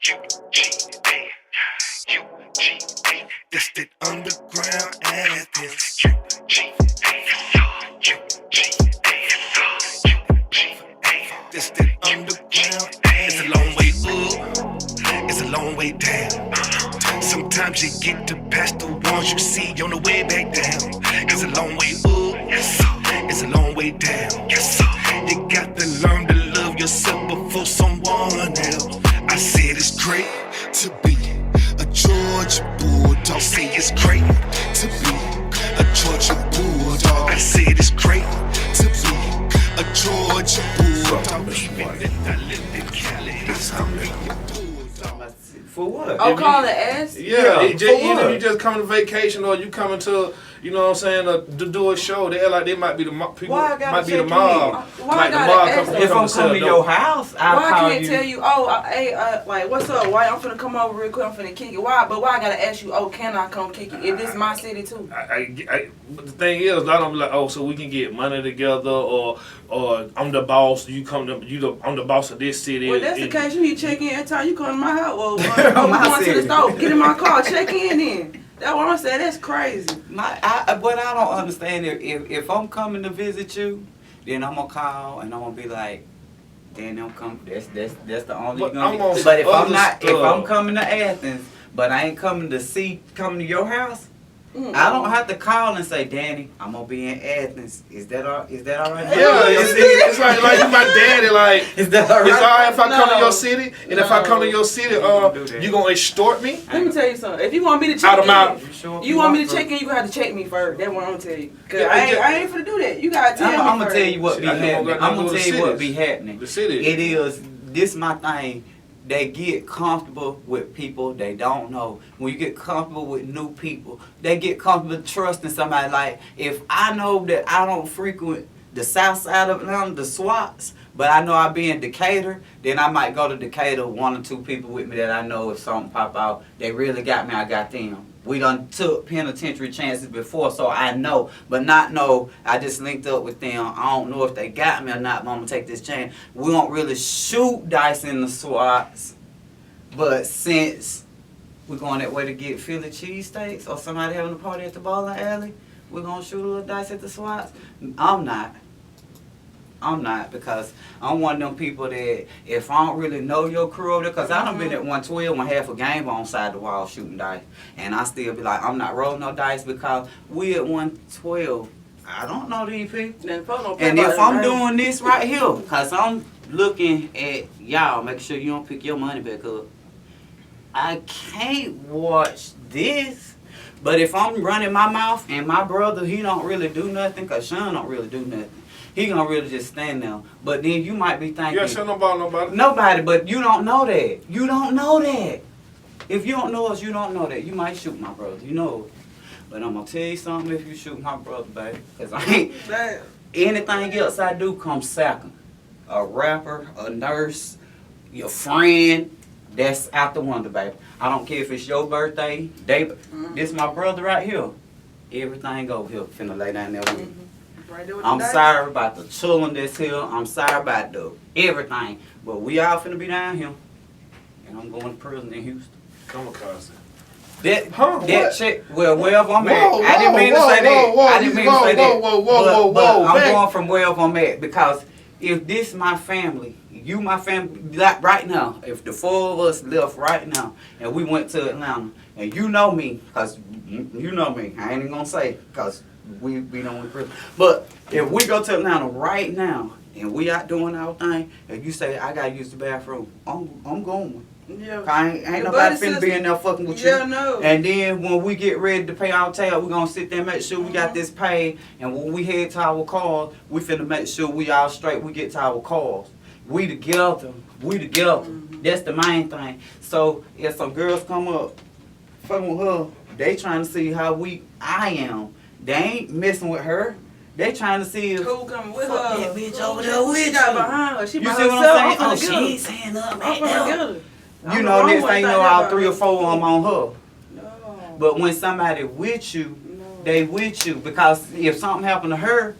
UGA, UGA, that's that underground Athens. That's that underground. It's a long way up, it's a long way down. Sometimes you get to past the ones you see on the way back down. It's a long way up, it's a long way down. You got to learn to love yourself before someone else. I said it's great to be a Georgia Bulldog. Say it's great to be a Georgia Bulldog. I said it's great to be a Georgia Bulldog. Even if I lived in Cali, I'm a Bulldog. For what? Oh, call the ass? Yeah, for either what? you just coming to vacation or you coming to, you know what I'm saying, to do a show. They act like they might be the people, Why I gotta might be the check mob. Why I Like the gotta mob ask come If I'm to sell coming to dope. your house, I'll Why I call can't you. tell you, like, what's up? Why I'm finna come over real quick, I'm finna kick it. Why? But why I gotta ask you, can I come kick it? If this my city too? But the thing is, a lot of them be like, oh, so we can get money together, or I'm the boss. I'm the boss of this city. Well, that's the case. You need to check in every time you come to my house. Well, I'm My going to the city. store. Get in my car. Check in then. That's what I'm saying. That's crazy. What I don't understand if I'm coming to visit you, then I'm gonna call and I'm gonna be like, then I'm come. That's the only. But Gonna I'm be. on But if I'm other not, if stuff. I'm coming to Athens, but I ain't coming to your house, I don't have to call and say, Danny, I'm gonna be in Athens. Is that all right? Yeah, it's like you my daddy. Like, Is that all right? it's all right if I come to No. your city, and if I come to your city, you gonna extort me? Let me tell you something. If you want me to Out check of my- in, You sure you want me to check in, you gonna have to check me first. That's what I'm gonna tell you. Cause Yeah, I ain't finna do that. You gotta tell me I'm gonna first. tell you what See, be I think I'm happening. gonna I'm go gonna to tell you what cities. be happening. The city. It is this my thing. They get comfortable with people they don't know. When you get comfortable with new people, they get comfortable trusting somebody. Like, if I know that I don't frequent the south side of Atlanta, the SWATs, but I know I be in Decatur, then I might go to Decatur, 1 or 2 people with me that I know if something pop out, they really got me, I got them. We done took penitentiary chances before, so I know, but not know. I just linked up with them. I don't know if they got me or not, but I'm gonna take this chance. We don't really shoot dice in the SWATs, but since we're going that way to get Philly cheesesteaks or somebody having a party at the bowling alley, we're gonna shoot a little dice at the SWATs. I'm not, because I'm one of them people that if I don't really know your crew over there, because I done been at 112 when half a game on side the wall shooting dice, and I still be like, I'm not rolling no dice because we at 112. I don't know these people. And if I'm doing this right here, because I'm looking at y'all, make sure you don't pick your money back up, I can't watch this. But if I'm running my mouth and my brother, he don't really do nothing, because Sean don't really do nothing. He gonna really just stand there. But then you might be thinking, You ain't shut about nobody. nobody, but you don't know that. You don't know that. If you don't know us, you don't know that. You might shoot my brother, you know. But I'm gonna tell you something if you shoot my brother, baby. Because I ain't, anything else I do comes second. A rapper, a nurse, your friend, that's out the window, baby. I don't care if it's your birthday, David. This my brother right here. Everything over here. Finna lay down there with me. I'm sorry about the children that's here. I'm sorry about the everything. But we all finna be down here. And I'm going to prison in Houston. Kamikaze. That What? chick, wherever I'm at. Whoa, I didn't mean to whoa, say that. whoa, I didn't mean to say that. whoa, But I'm back. going from wherever I'm at, because if this my family, you my family, like right now, if the 4 of us left right now and we went to Atlanta, and you know me, because you know me, I ain't even gonna say, because we don't want to. But if we go to Atlanta right now and we out doing our thing, and you say I gotta use the bathroom, I'm going. Yeah. Ain't nobody finna be in there fucking with you. Yeah, no. And then when we get ready to pay our tab, we're gonna sit there and make sure we got this paid. And when we head to our cars, we finna make sure we all straight, we get to our cars. We together. That's the main thing. So if some girls come up fucking with her, they trying to see how I am. They ain't messing with her. They trying to see if Who coming with fuck her? that bitch over there with She got you. behind her. She You by see what I'm herself. saying? Oh, she ain't saying nothing. I'm finna get her. You know, next thing you know, all 3 or 4 of them on her. No. But when somebody with you, No. they with you. Because if something happened to her,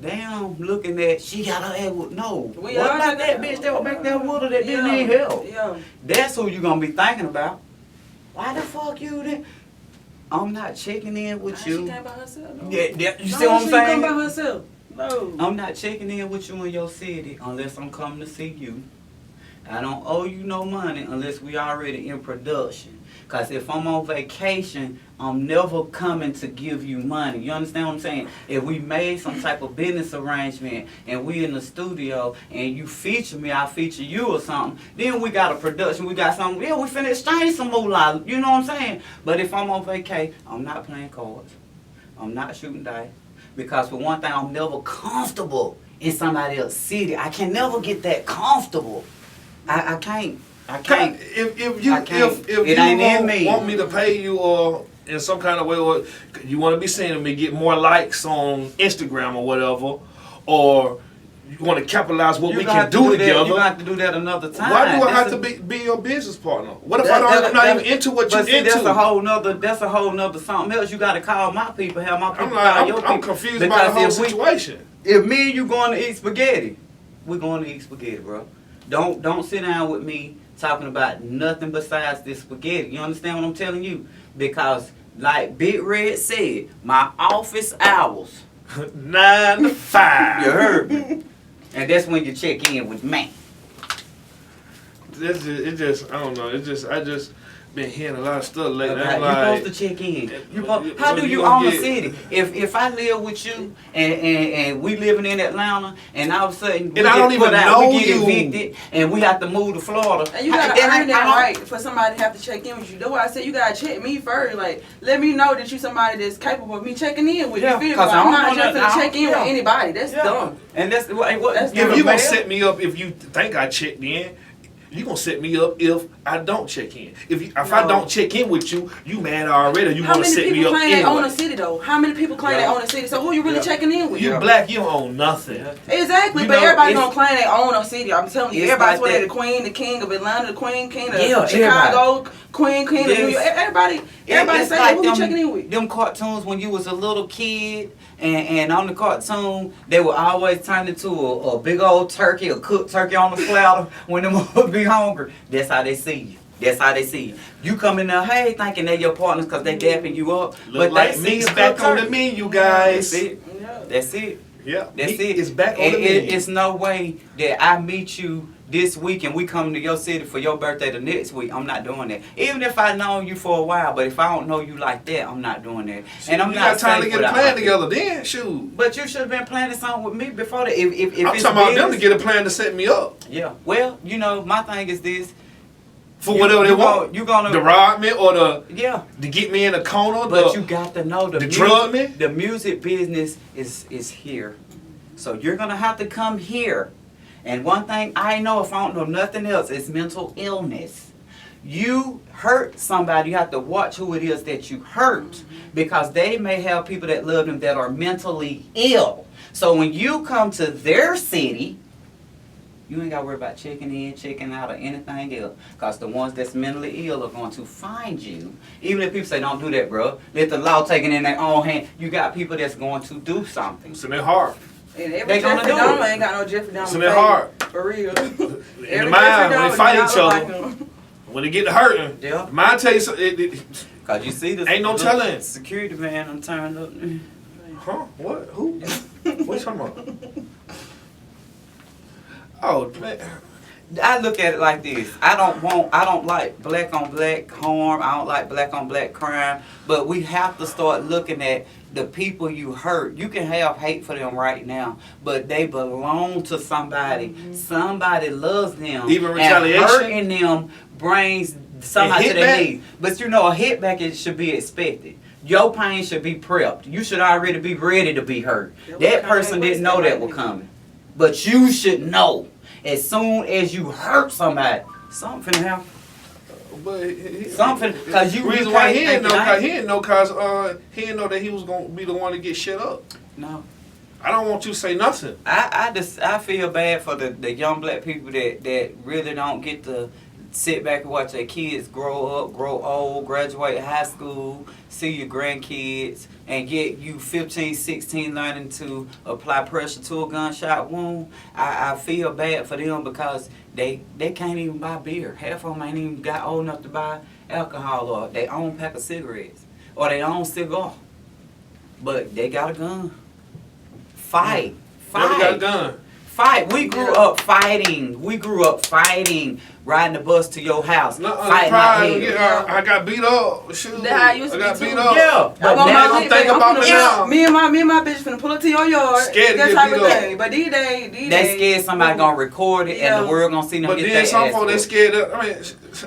damn looking at she got her ass with no. We What all about got that that. bitch that was back there with her that didn't Yeah. need help? Yeah. That's who you gonna be thinking about. Why the fuck you then? I'm not checking in with She you. came by herself. No. Yeah, you No, see what I'm she saying? come by herself. No. I'm not checking in with you in your city unless I'm coming to see you. I don't owe you no money unless we already in production. Cause if I'm on vacation, I'm never coming to give you money. You understand what I'm saying? If we made some type of business arrangement and we in the studio and you feature me, I feature you or something, then we got a production, we got something, yeah, we finna exchange some moolah, you know what I'm saying? But if I'm on vacation, I'm not playing cards. I'm not shooting dice. Because for one thing, I'm never comfortable in somebody else's city. I can never get that comfortable. I can't. I can't. If you I can't. if It you ain't in me. want me to pay you or in some kind of way, or you want to be seeing me get more likes on Instagram or whatever, or you want to capitalize what You we gonna can have to do that. together. You gonna have to do that another time. Why do I That's have a- to be your business partner? What if that- I'm not that- even into what but you see, into? That's a whole nother something else. You gotta call my people, have my people call your people. I'm confused about the whole situation. If me and you going to eat spaghetti, we're going to eat spaghetti, bro. Don't sit down with me talking about nothing besides this spaghetti. You understand what I'm telling you? Because like Big Red said, my office hours. 9 to 5. You heard me. And that's when you check in with me. I don't know. I just been hearing a lot of stuff lately. Okay, I'm you're like, supposed to check in. but How do you you gonna own a get- city? If I live with you and we living in Atlanta and all of a sudden we And I don't get even put out, know we get you. evicted and we have to move to Florida. And you gotta then earn I that don't- right for somebody to have to check in with you. That's why I said you gotta check me first. Like, let me know that you somebody that's capable of me checking in with you. Yeah, Feel me? 'cause Like, I I'm don't not know just nothing. gonna check in Yeah. with anybody. That's Yeah. dumb. And that's what That's If Yeah, you gonna man. set me up, if you think I checked in, you gonna set me up if I don't check in. If I No. don't check in with you, you mad already. You How wanna many set me people up claim they own anyway. a city though? How many people claim Yeah. they own a city? So who you really Yeah. checking in with? You Yeah. black, you don't own nothing. Exactly, You but know, everybody it's- gonna claim they own a city. I'm telling you, It's everybody like swear that. they the queen, the king of Atlanta, the queen, king of Yeah, Chicago, queen of New Yes. York. Everybody It's say like who you checking in with. them cartoons when you was a little kid and on the cartoon they would always turn into a big old turkey, a cooked turkey on the platter when them would be hungry. That's how they see you. That's how they see you. You come in there, hey, thinking they're your partners because they dapping you up. Look but like they see meat's you back cooked on the turkey. menu, guys. That's it. Yeah. That's it. Yeah, That's meat it. is back on the menu. It's no way that I meet you this week and we come to your city for your birthday the next week. I'm not doing that. Even if I know you for a while, but if I don't know you like that, I'm not doing that. And I'm you not got time to safe get a without plan my together then, shoot. But you should have been planning something with me before that. If I'm it's talking about them to business- get a plan to set me up Yeah. Well, you know, my thing is this. for whatever they want. You gonna The rob me or yeah. to get me in a corner. But the, you got to know the the drug me? The music business is here. So you're gonna have to come here. And one thing I know, if I don't know nothing else, is mental illness. You hurt somebody, you have to watch who it is that you hurt. Because they may have people that love them that are mentally ill. So when you come to their city, you ain't got to worry about checking in, checking out, or anything else. Because the ones that's mentally ill are going to find you. Even if people say, don't do that, bro. Let the law take it in their own hand. You got people that's going to do something. so they're hard. And every They gonna Jeffrey do Dahmer it. ain't got no Jeffrey Dahmer. So they're face. hard. For real. In Every the Jeffrey mind, when Dahmer they fight do each not other, look like him. when they get to hurting, Yeah. mine tell you so, Because you see this. Ain't no little telling. Security man, I'm turned up. huh? What? Who? What you talking about? Oh man. I look at it like this. I don't like black on black harm. I don't like black on black crime. But we have to start looking at the people you hurt. You can have hate for them right now, but they belong to somebody. Somebody loves them. Even And retaliation? hurting them brings somebody to their hitback? knees. But you know, a hitback should be expected. Your pain should be prepped. You should already be ready to be hurt. That person didn't know that was coming. But you should know. As soon as you hurt somebody, something finna happen. But Something, 'cause you reason can't why he think didn't know, it cause he ain't. didn't know, cause he didn't know that he was gonna be the one to get shit up. No. I don't want you to say nothing. I feel bad for the young black people that really don't get to sit back and watch their kids grow up, grow old, graduate high school, see your grandkids, and get you 15, 16 learning to apply pressure to a gunshot wound. I feel bad for them because they can't even buy beer. Half of them ain't even got old enough to buy alcohol or their own pack of cigarettes or their own cigar. But they got a gun. Fight. Never got a gun. Fight. We grew up fighting. We grew up fighting, riding the bus to your house. No, fighting I got beat up. Shoot. That how I used to I got be beat too. up. Yeah, I but want now my I'm thinking about finna- me now. Me and my bitch finna pull up to your yard. Scared to that get type beat of up. thing. But these days, they scared somebody gonna record it and Yeah. the world gonna see them But get then their some ass folks they whooped. scared of, I mean,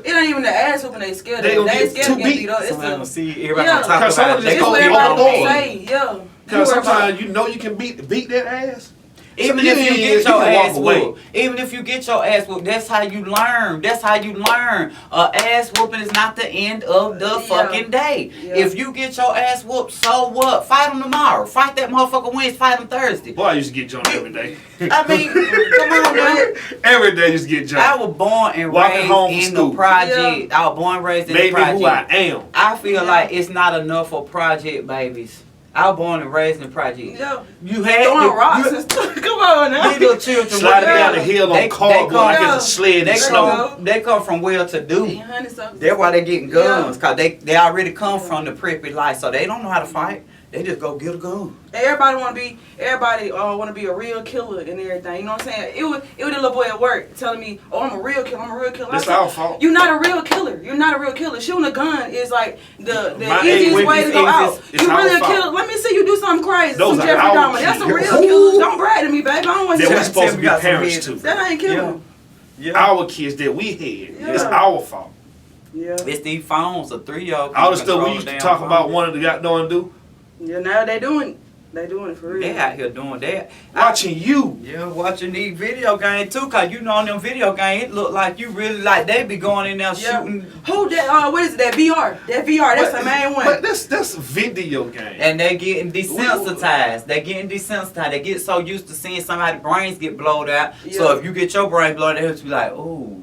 It ain't even the ass whooping they scared They of. gonna They get scared too to get beat. beat up. It's Somebody gonna the see everybody Yeah. gonna talk Cause about someone it. just They it's gonna what be gonna on everybody board. gonna say. Yeah. Cause You worry about- sometimes you know you can beat that ass. Even So if you get your can walk ass away. whooped, even if you get your ass whooped, that's how you learn. That's how you learn. Ass whooping is not the end of the fucking day. Yeah. If you get your ass whooped, so what? Fight them tomorrow. Fight that motherfucker Wednesday. Fight them Thursday. Boy, I used to get jumped every day. I mean, come on, man. Every day used to get I jumped. was born and Walking raised home from in school. the project. I was born and raised in Made the me project. who I am. I feel Yeah. like it's not enough for project babies. I was born and raised in the project. Yeah. You had Throwing rocks you, and stuff. Come on now. these little children Sliding Yeah. down the hill They- on cardboard like come- it's a sled in they the snow. come, they come from well to do. Eating honeysuckles. That's why they getting guns, Yeah. cause they already come from the preppy life, so they don't know how to fight. They just go get a gun. Everybody want to be a real killer and everything. You know what I'm saying? It was a little boy at work telling me, "Oh, I'm a real killer. I'm a real killer." I That's said, our fault. You're not a real killer. You're not a real killer. Shooting a gun is like the My easiest age way to go is- out. it's You our really a fault. killer. Let me see you do something crazy. Those Some are Jeffrey our Dahmer. That's a kids. real killer. Don't brag to me, baby. I don't want to That see we Tell that. supposed to me be about some parents heads. to. That ain't killing. Our kids that we had. It's Yeah. our fault. Yeah. It's these phones, a 3-year-old. All the stuff we used to talk about wanting to got done do. Yeah. Now they doing it. They doing it for real. They out here doing that. Watching you. Yeah, watching these video games too, cause you know on them video games, it look like you really like they be going in there Yeah. shooting, Who that? What is it? That VR? That VR. That's the main one. But that's video game. and they getting desensitized. They getting desensitized. They get so used to seeing somebody's brains get blowed out. So Yeah. if you get your brain blown out, it's be like, ooh,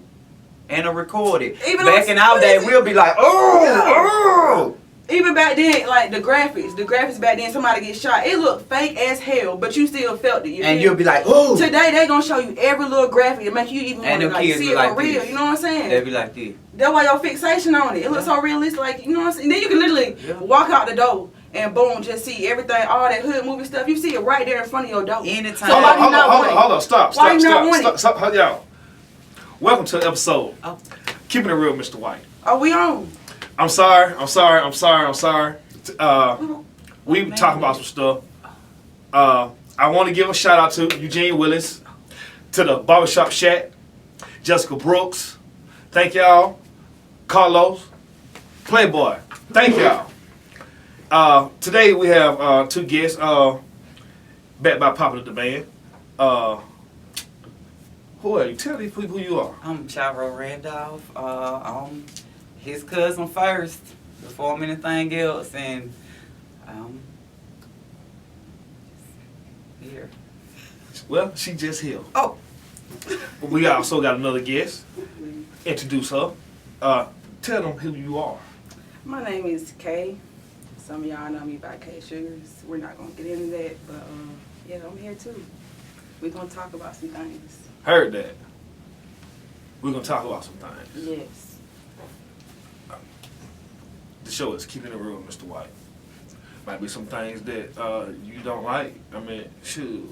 and to record it. Even Back on- in our what day, is it? we'll be like, oh. Even back then, like the graphics back then, somebody get shot. It looked fake as hell, but you still felt it. You And feel you'll me? be like, oh. Today they gonna show you every little graphic to make you even And want to them like kids see be it like for real. this. You know what I'm saying? They be like this. That's why your fixation on it. It looks so realistic. Like you know what I'm saying. Then you can literally Yeah. walk out the door and boom, just see everything, all that hood movie stuff. You see it right there in front of your door. Anytime. So why you Hold not want it? on. Stop. Why you not want it? Stop. Y'all. Welcome to the episode. Oh. Keeping it real, Mr. White. Are we on? I'm sorry. We talking about some stuff. I want to give a shout out to Eugene Willis, to the Barbershop Shack, Jessica Brooks. Thank y'all. Carlos, Playboy. Thank y'all. Today we have two guests, backed by popular demand. Who are you? Tell these people who you are. I'm Chiro Randolph. I'm his cousin first, before anything else, and here. Well, she just here. Oh. But we also got another guest. Introduce her. Tell them who you are. My name is Kay. Some of y'all know me by Kay Sugars. We're not gonna get into that, but yeah, I'm here too. We're gonna talk about some things. Heard that. We're gonna talk about some things. Yes. The show is Keeping It Real, Mr. White. Might be some things that you don't like. I mean, shoot.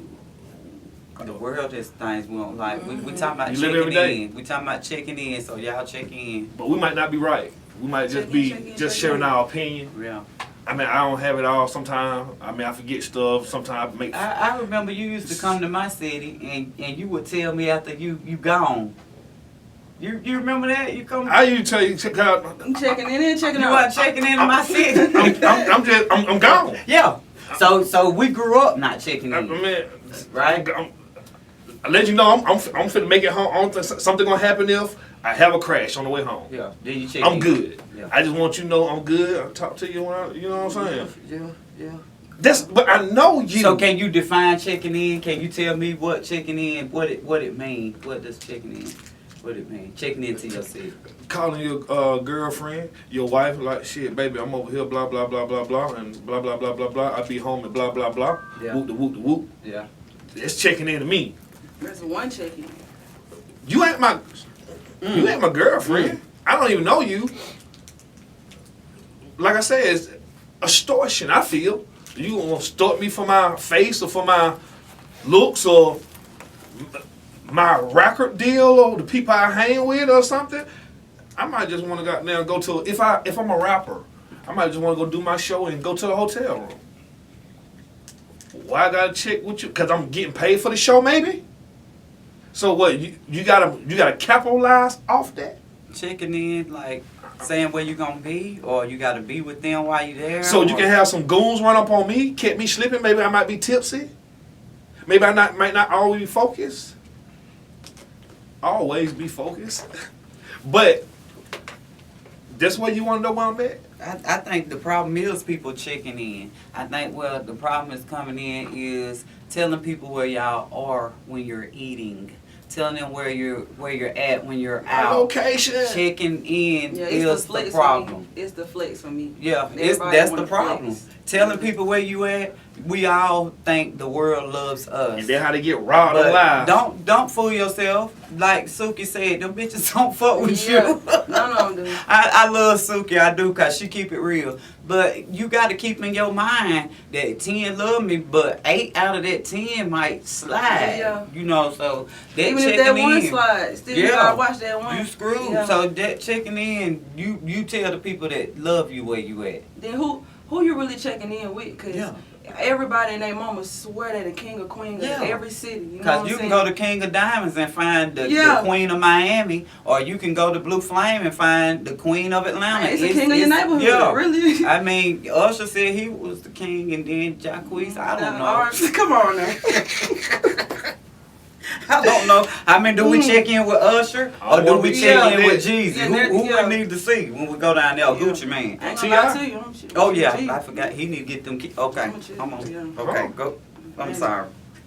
The world is things we don't like. We talking about You live every checking day. in. We talking about checking in, so y'all check in. But we might not be right. We might just Check in, be check in, just check sharing in. our opinion. Yeah. I mean, I don't have it all sometimes. I mean, I forget stuff. Sometimes I make. I remember you used to come to my city and you would tell me after you gone. You remember that? You come. I usually tell you, check out. I'm checking in and checking You out. weren't checking in my city. I'm gone. Yeah. So we grew up not checking I in. mean, Right. I let you know I'm finna make it home. I don't think something gonna happen if I have a crash on the way home. Yeah. Then you check I'm in. good. Yeah. I just want you to know I'm good. I'll talk to you when I, you know what I'm saying. Yeah. But I know you. So can you define checking in? Can you tell me what checking in, what it mean? What does checking in? What it mean? Checking into your city. Calling your girlfriend, your wife, like, shit, baby, I'm over here, blah, blah, blah, blah, blah, and blah, blah, blah, blah, blah. I be home and blah, blah, blah. Yeah. Whoop, the whoop, the whoop. Yeah. It's checking in to me. There's one check-in. You ain't my girlfriend. I don't even know you. Like I said, it's extortion, I feel. You gonna extort me for my face or for my looks or my record deal or the people I hang with or something. I might just want to goddamn go to, if I'm a rapper, I might just want to go do my show and go to the hotel room. Why I gotta check with you? Cause I'm getting paid for the show, maybe. So what? You gotta capitalize off that. Checking in, like saying where you gonna be, or you gotta be with them while you there. So you or- can have some goons run up on me, keep me slipping. Maybe I might be tipsy. Maybe might not always be focused. Always be focused. But that's where you want to know where I'm at. I think the problem is people checking in. I think the problem is coming in is telling people where y'all are when you're eating, telling them where you're at when you're out. Location. Checking in Yeah, is it's the flex the problem. for me. It's the flex for me. Yeah, Everybody that's the wanna problem. flex. Telling people where you at, we all think the world loves us. And then how to get robbed But alive. don't fool yourself. Like Suki said, them bitches don't fuck with Yeah, you. none of them do. I love Suki, I do, cause she keep it real. But you got to keep in your mind that 10 love me, but 8 out of that 10 might slide. Yeah. You know, so that Even if checking that one in, slide, still you Yeah. gotta watch that one. you screwed. Yeah. So that checking in, you tell the people that love you where you at. Then who you really checking in with? Cause Yeah. everybody and their mama swear they the king or queen Yeah. of every city. You know Cause what you I'm can saying? go to King of Diamonds and find the Yeah. Queen of Miami, or you can go to Blue Flame and find the Queen of Atlanta. Man, it's the king of your neighborhood, Yeah. really. I mean, Usher said he was the king, and then Jacquees. I don't know. All right, come on now. I don't know. I mean, do we check in with Usher, or do we check in with Jeezy? Yeah, Who yeah. we need to see when we go down there? Yeah. Gucci Man. I ain't gonna lie to you. I'm shit. Oh yeah, Gee. I forgot. He need to get them. Okay, I'm a I'm on. chick, yeah. Okay, go. I'm sorry.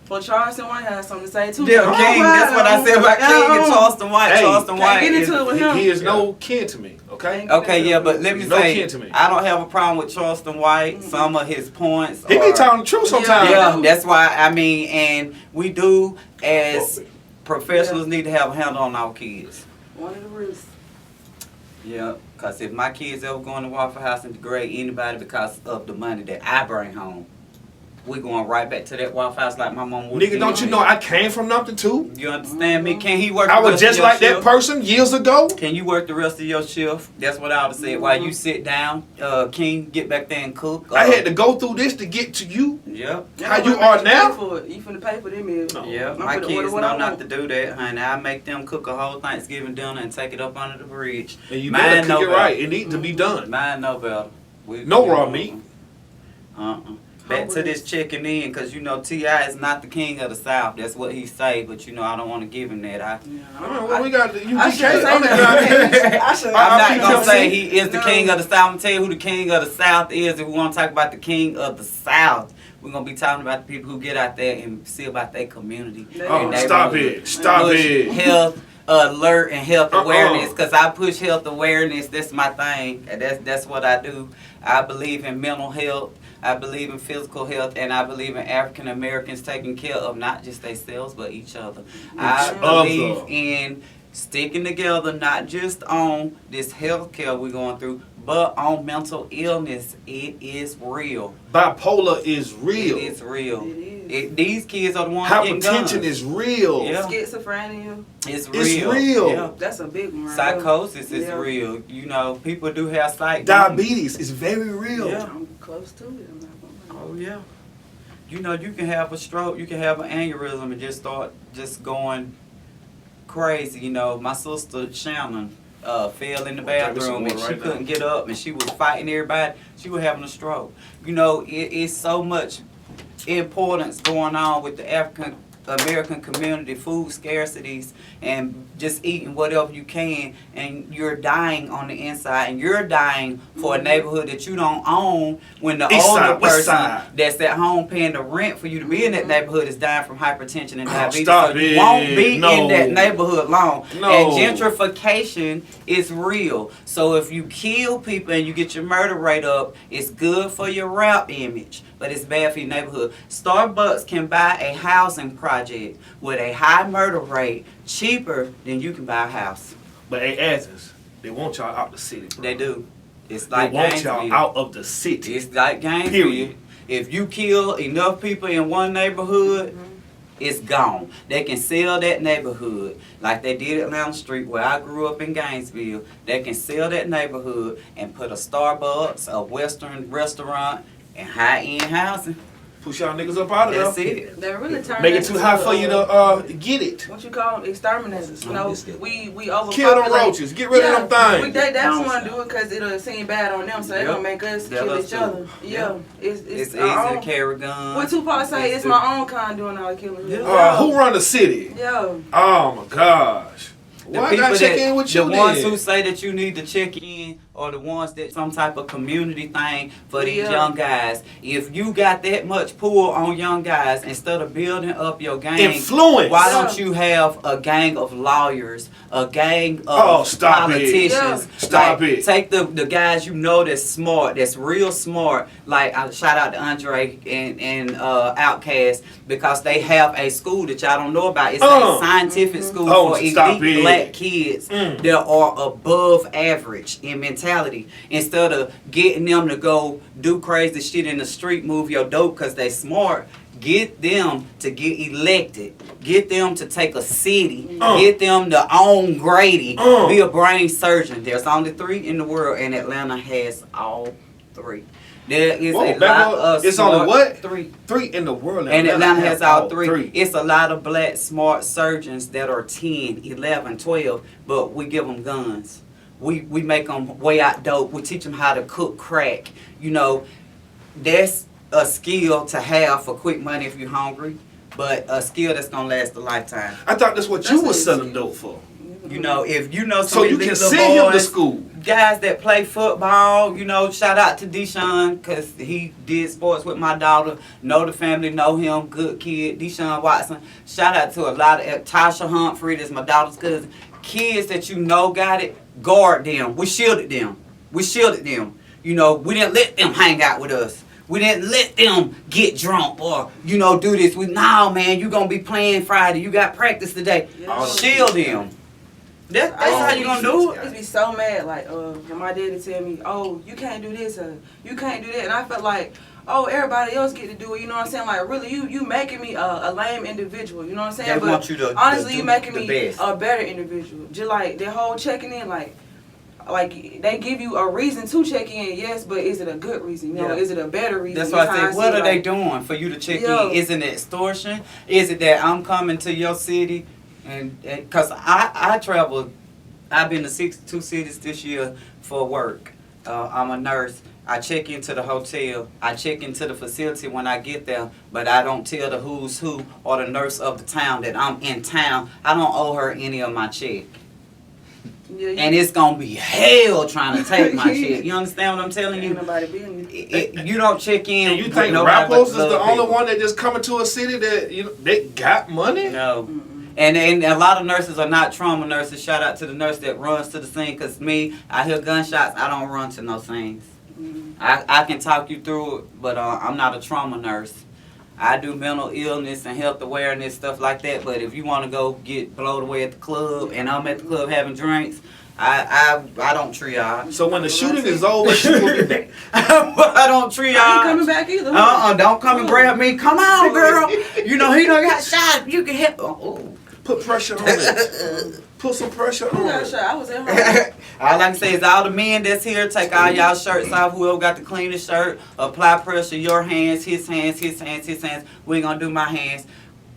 Well, Charleston White has something to say too. Yeah, Oh, King. wow. That's what I said about King and Charleston White. Hey, Charleston can't White get is. into it with him. He is no kin to me, okay? Okay, yeah, but let me He's no say, kin to me. I don't have a problem with Charleston White. Some of his points. He be are- telling the truth sometimes. Yeah, that's why. I mean, and we do as professionals need to have a handle on our kids. One of the roots. Yeah, cause if my kids ever go in the Waffle House and degrade anybody because of the money that I bring home, we going right back to that Waffle House like my mom would. Nigga, don't you know I came from nothing too? You understand me? Can he work? I the was rest of just your like that shift? person years ago. Can you work the rest of your shift? That's what I would have said. While you sit down, King, get back there and cook. I had to go through this to get to you. Yep. How you are now? You finna pay for them meals. Yeah, I'm my finna kids order know what I not want. to do that, honey. I make them cook a whole Thanksgiving dinner and take it up under the bridge. And you Mine better know cook it better. right. It needs to be done. Mine know better. No raw meat. Back to this checking in, cause you know T.I. is not the king of the South. That's what he say, but you know I don't want to give him that. Yeah, I mean, well, we got the I should've UGK said underground. that. I should. I'm not I gonna think say so. he is the No. king of the South. I'm gonna tell you who the king of the South is. If we want to talk about the king of the South, we're gonna be talking about the people who get out there and see about their community. Oh, and stop neighborhood. it. Stop Push it. health alert and health Uh-uh. awareness, cause I push health awareness. That's my thing. And that's what I do. I believe in mental health. I believe in physical health, and I believe in African Americans taking care of not just themselves but each other. I believe other. in sticking together, not just on this health care we're going through, but on mental illness. It is real. Bipolar is real. It is real. It is. These kids are the ones getting guns. Hypertension is real. Yeah. Schizophrenia. It's It's real. real. Yeah. That's a big one. Right there. Psychosis is Yeah. real. You know, people do have psych. Diabetes is very real. Yeah. I'm close to it. I'm not gonna lie. Oh yeah. You know, you can have a stroke, you can have an aneurysm and just start just going crazy. You know, my sister Shannon fell in the Take me some bathroom and water she right couldn't now. get up and she was fighting everybody. She was having a stroke. You know, it's so much importance going on with the African American community food scarcities and just eating whatever you can, and you're dying on the inside, and you're dying for a neighborhood that you don't own, when the East older side, west person side. that's at home paying the rent for you to be in that neighborhood is dying from hypertension and diabetes. stop so you it. won't be No. in that neighborhood long. No. And gentrification is real. So if you kill people and you get your murder rate up, it's good for your rap image, but it's bad for your neighborhood. Starbucks can buy a housing project with a high murder rate cheaper than you can buy a house. But hey, Athens, they want y'all out the city, bro. They do. It's They like want y'all Gainesville. out of the city. It's like Gainesville. Period. If you kill enough people in one neighborhood, it's gone. They can sell that neighborhood like they did at Lamb Street where I grew up in Gainesville. They can sell that neighborhood and put a Starbucks, a Western restaurant, and high-end housing. Push y'all niggas up out of That's there. it. They're really turning Make it too high for you to get it. What you call them? Exterminators. You know, we overpopulate. Kill them roaches. Get rid of them things. They don't want to do it because it'll seem bad on them, so they're Yep. gonna make us Tell kill us each to. other. Yeah, It's easy our to own. carry guns. What Tupac say? It's my own kind doing all the killing. Yeah. Who run the city? Yeah. Oh my gosh. The Why I people gotta check that- in with the you ones then? who say that you need to check in are the ones that some type of community thing for these Yeah. young guys. If you got that much pull on young guys, instead of building up your gang, Influence. why Yeah. don't you have a gang of lawyers, a gang Oh, of stop it. politicians? Yeah. Stop Like, it. Take the guys you know that's smart, that's real smart. Like I shout out to Andre and Outkast because they have a school that y'all don't know about. It's a scientific school Oh, for stop elite it. black kids Mm. that are above average in mentality. Instead of getting them to go do crazy shit in the street, move your dope because they smart, get them to get elected. Get them to take a city. Get them to own Grady. Be a brain surgeon. There's only 3 in the world, and Atlanta has all 3. There is Whoa, a back lot up. of It's smart only what? 3. 3 in the world. And Atlanta has all 3. three. It's a lot of black smart surgeons that are 10, 11, 12, but we give them guns. We make them weigh out dope. We teach them how to cook crack. You know, that's a skill to have for quick money if you're hungry, but a skill that's going to last a lifetime. I thought that's what you That's was it. selling dope for. You know, if you know So some you can elite send little him to boys, school. guys that play football, you know, shout out to Deshaun because he did sports with my daughter. Know the family, know him, good kid. Deshaun Watson. Shout out to a lot of Tasha Humphrey, that's my daughter's cousin. Kids that you know got it, guard them. We shielded them. You know, we didn't let them hang out with us. We didn't let them get drunk or, you know, do this. No, man, you going to be playing Friday. You got practice today. Yeah. Shield them. That's how you going to do I it. used to be so mad, like, when my daddy tell me, oh, you can't do this, or you can't do that, and I felt like, oh, everybody else get to do it, you know what I'm saying? Like, really, you making me a lame individual, you know what I'm saying? They But want you to honestly, do you making the me best. a better individual. Just like that whole checking in, like they give you a reason to check in, yes, but is it a good reason? You know, Yeah. is it a better reason? That's why I It's said, what see, are they like, doing for you to check Yo. in? Isn't it extortion? Is it that I'm coming to your city? And because I travel, I've been to 62 cities this year for work. I'm a nurse. I check into the hotel. I check into the facility when I get there, but I don't tell the who's who or the nurse of the town that I'm in town. I don't owe her any of my check. Yeah, And it's going to be hell trying to take my check. You understand what I'm telling ain't you? nobody business. You don't check in. And you with think nobody but rappers is the love only people. one that just coming to a city that they got money? No. And a lot of nurses are not trauma nurses. Shout out to the nurse that runs to the scene. Because me, I hear gunshots. I don't run to no scenes. I can talk you through it, but I'm not a trauma nurse. I do mental illness and health awareness, stuff like that. But if you want to go get blown away at the club and I'm at the club having drinks, I don't triage. So when the shooting is over, she will be back. I don't triage. I ain't coming back either. Don't come and grab me. Come on, girl. You know, he done got shot. You can help. Oh. Put pressure on it. Put some pressure Who on got it. shot? I was at home. All I can say is all the men that's here, take all y'all shirts off. Whoever got the cleanest shirt, apply pressure, your hands, his hands, his hands, his hands. We ain't gonna do my hands.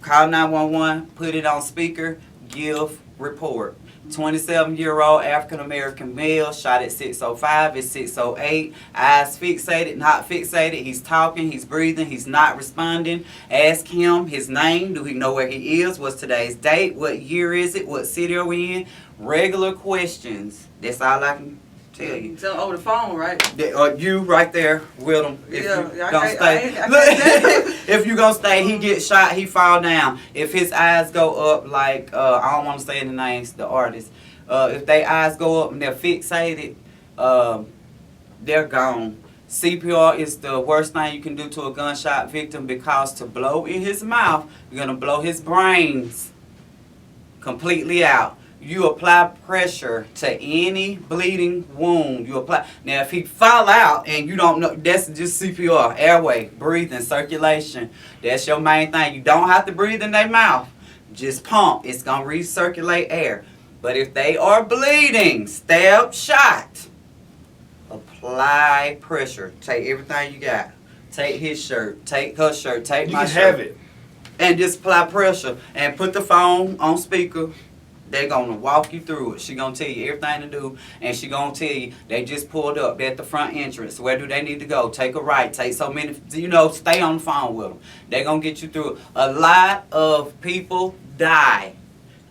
Call 911, put it on speaker, give report. 27-year-old African American male shot at 6:05. It's 6:08. Eyes fixated, not fixated. He's talking, he's breathing, he's not responding. Ask him his name. Do he know where he is? What's today's date? What year is it? What city are we in? Regular questions. That's all I can tell you. Tell him over the phone, right? You right there with him. If Yeah, you I gonna can't- stay, I can't if you gonna stay, he get shot, he fall down. If his eyes go up, like I don't want to say the names, the artists. If their eyes go up and they're fixated, they're gone. CPR is the worst thing you can do to a gunshot victim because to blow in his mouth, you're gonna blow his brains completely out. You apply pressure to any bleeding wound. You apply. Now, if he fall out and you don't know, that's just CPR, airway, breathing, circulation. That's your main thing. You don't have to breathe in their mouth. Just pump. It's gonna recirculate air. But if they are bleeding, stab, shot, apply pressure. Take everything you got. Take his shirt. Take her shirt. Take You my can shirt. have it. And just apply pressure and put the phone on speaker. They're gonna walk you through it. She gonna tell you everything to do, and she gonna tell you they just pulled up. They're at the front entrance. Where do they need to go? Take a right. Take so many. Stay on the phone with them. They're gonna get you through it. A lot of people die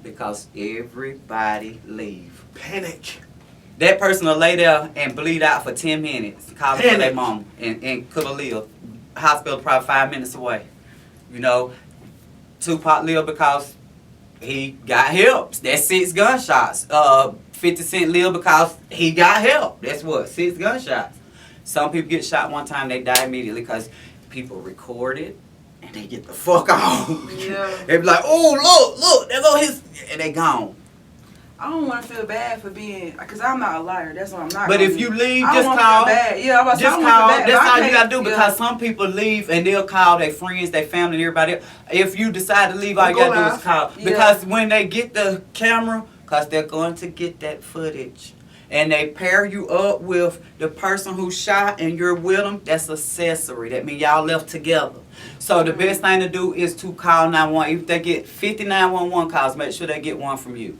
because everybody leave. Panic. That person will lay there and bleed out for 10 minutes, calling for their Panic. mom, and could have lived. Hospital probably 5 minutes away. Tupac lived because he got help. That's 6 gunshots. 50 Cent lived because he got help. That's what, 6 gunshots. Some people get shot one time, they die immediately because people record it and they get the fuck out. Yeah. They be like, oh, look, there go his, and they gone. I don't want to feel bad for being, because I'm not a liar. That's what I'm not. But gonna if do. you leave, I just don't call. Feel bad. Yeah, I'm about to say, Just I don't wanna call. feel bad, That's but I all you can't- gotta do yeah. because some people leave and they'll call their friends, their family, and everybody else. If you decide to leave, all you Go gotta do live. is call. Yeah. Because when they get the camera, because they're going to get that footage. And they pair you up with the person who shot and you're with them, that's accessory. That means y'all left together. So the best thing to do is to call 911. If they get 50 911 calls, make sure they get one from you.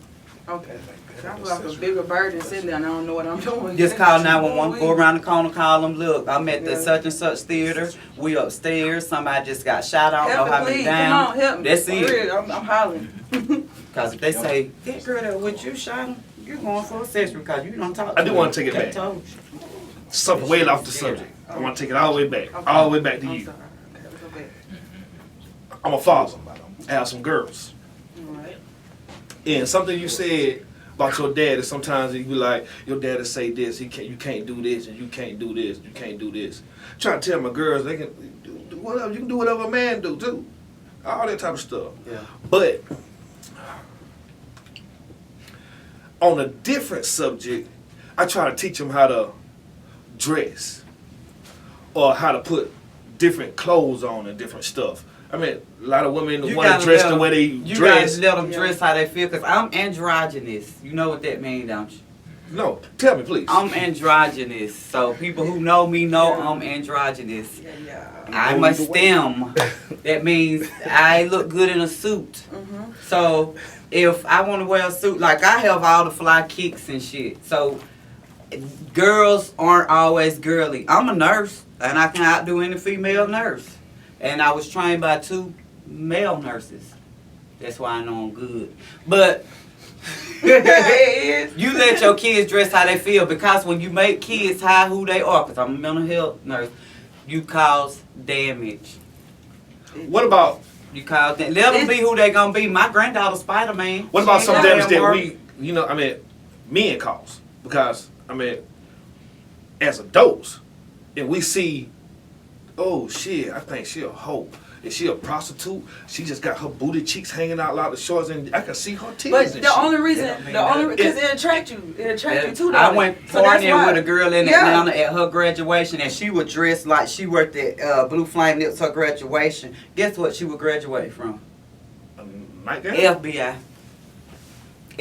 Okay. I feel like a bigger burden sitting there and I don't know what I'm doing. Just call 911, go around the corner, call them. Look, I'm at the Yeah. such and such theater. We upstairs. Somebody just got shot. I don't Help know how me, many please. down. Come on, help me. That's For it. real, I'm hollering. Because if they say, that girl that with you shot him, you're going for accessory because you don't talk to I do her. want to take it They back. told you. Something way off the subject. I want to take it all the way back. All the way back to I'm you. sorry. Okay, let's go back. I'm a father. I have some girls. All right. And something you said about your dad is sometimes you be like, your dad will say this, you can't do this, and you can't do this, you can't do this. I'm trying to tell my girls they can do whatever, you can do whatever a man do too. All that type of stuff. Yeah. But on a different subject, I try to teach them how to dress or how to put different clothes on and different stuff. I mean, a lot of women You want to gotta dress let the 'em- way they You dress. gotta let them Yeah. dress how they feel because I'm androgynous. You know what that means, don't you? No, tell me please. I'm androgynous. So people who know me know Yeah. I'm androgynous. Yeah. I'm a STEM. That means I look good in a suit. Mm-hmm. So if I want to wear a suit, like I have all the fly kicks and shit. So girls aren't always girly. I'm a nurse and I can outdo any female nurse. And I was trained by 2 male nurses. That's why I know I'm good. But you let your kids dress how they feel because when you make kids hide who they are, because I'm a mental health nurse, you cause damage. What about You cause them. Let them be who they gonna be. My granddaughter Spider-Man. what about She some ain't damage gotta that work. men cause? Because as adults, and we see, oh shit, I think she a hoe. Is she a prostitute? She just got her booty cheeks hanging out like the shorts, and I can see her titties. But and the shit. only reason, Yeah, because it attract you. It attract you to that. I went So that's partying why. with a girl in Yeah. Atlanta at her graduation, and she was dressed like she worked at Blue Flame Nips her graduation. Guess what she would graduate from? Nightgown? FBI.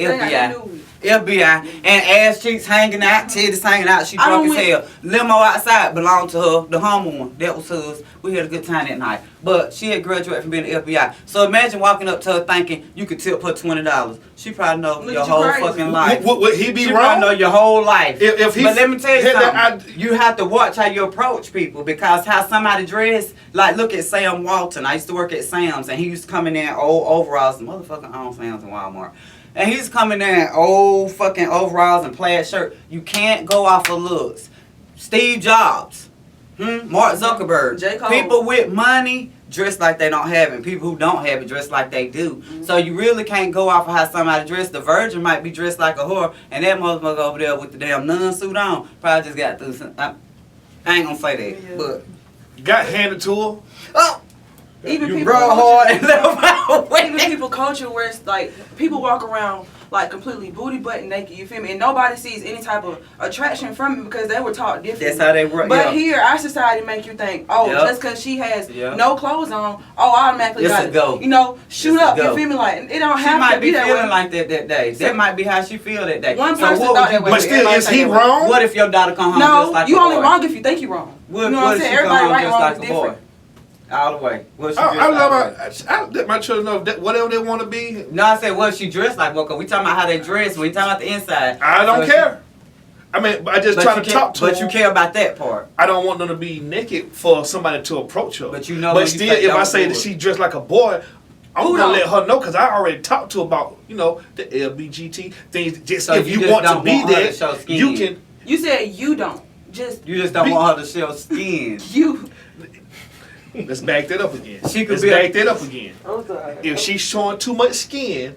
FBI. And ass cheeks hanging out, titties hanging out. She I drunk don't as hell. Limo outside belonged to her, the Hummer one. That was hers. We had a good time that night. But she had graduated from being the FBI. So imagine walking up to her thinking you could tip her $20. She probably know Look your at you whole crazy. fucking life. Would he be She wrong? probably know your whole life. If he But let me tell you had that something. You have to watch how you approach people because how somebody dress. Like look at Sam Walton. I used to work at Sam's and he used to come in there in old overalls. Motherfucking own Sam's and Walmart. And he's coming in in old fucking overalls and plaid shirt. You can't go off of looks. Steve Jobs, Mark Zuckerberg. J. Cole. People with money dress like they don't have it. And people who don't have it dress like they do. Mm-hmm. So you really can't go off of how somebody dressed. The Virgin might be dressed like a whore, and that motherfucker over there with the damn nun suit on probably just got through some. I ain't gonna say that, Yeah. but got handed to her. oh, Even you people roll hard and left out. Even people culture where it's like people walk around like completely booty butt naked, you feel me? And nobody sees any type of attraction from it because they were taught differently. That's how they work. But yeah. here, our society make you think, oh, Yep. just because she has Yep. no clothes on, oh, automatically It's got a go. You know, shoot It's a up. go. You feel me? Like it don't She have might to be be that feeling way. like that day. That might be how she feel that day. One So person what thought would you that do? way. But still, Everybody is think he that way. wrong? What if your daughter come home No, just like you a only boy? wrong if you think you're wrong. What, You know what what I'm if saying? she come Everybody home right just wrong like is a different. boy? All the way. What if she I dressed like a boy? I let my children know that whatever they want to be. No, I said, what if she dressed like one? Cause we talking about how they dress. We talking about the inside. I don't So she- care. I mean, I just But try you to care- talk to But them. you care about that part. I don't want them to be naked for somebody to approach her. But you know when But you still, say if I don't say do that it. she dressed like a boy, I'm Who gonna don't? let her know because I already talked to her about the LBGT things. Just So if you you just want to don't be want her to there, show skin. you can. You said you don't. Just You just don't Be- want her to show skin. you. Let's back that up again. She could Let's be a- back that up again. If she's showing too much skin,